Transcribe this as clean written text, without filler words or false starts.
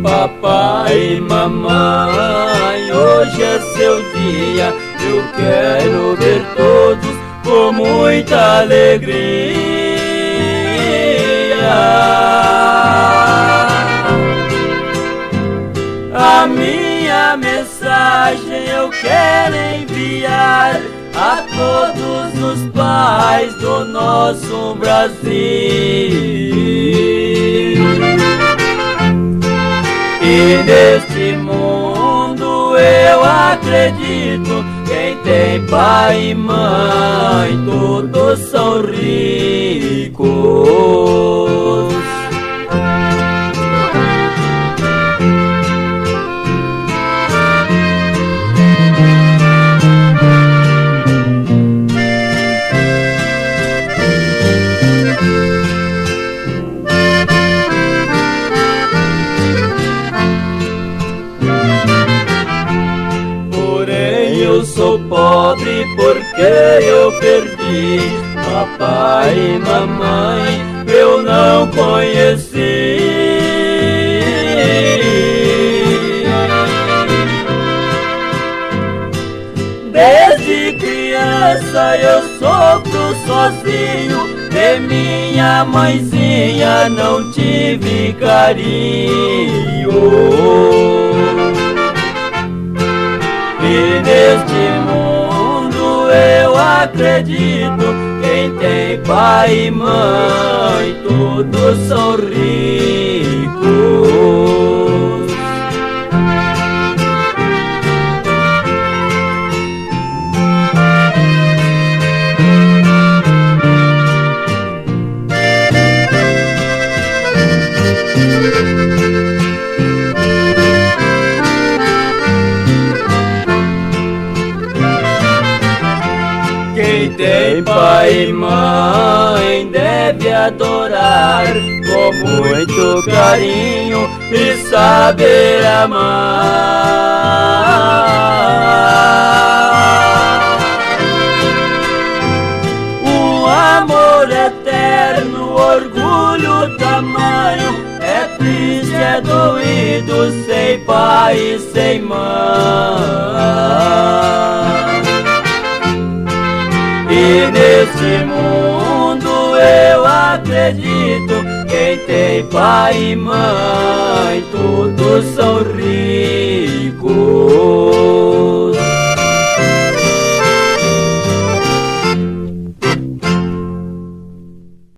Papai e mamãe, hoje é seu dia, eu quero ver todos com muita alegria. A minha mensagem eu quero enviar a todos os pais do nosso Brasil. E neste mundo eu acredito, quem tem pai e mãe, todos são ricos. Eu sou pobre porque eu perdi papai e mamãe, eu não conheci. Desde criança eu sofro sozinho, de minha mãezinha não tive carinho. E neste mundo eu acredito, quem tem pai e mãe, todos são ricos. Quem tem pai e mãe deve adorar com muito carinho e saber amar. Um amor eterno, orgulho tamanho, é triste, é doído, sem pai e sem mãe. E nesse mundo eu acredito, quem tem pai e mãe, todos são ricos.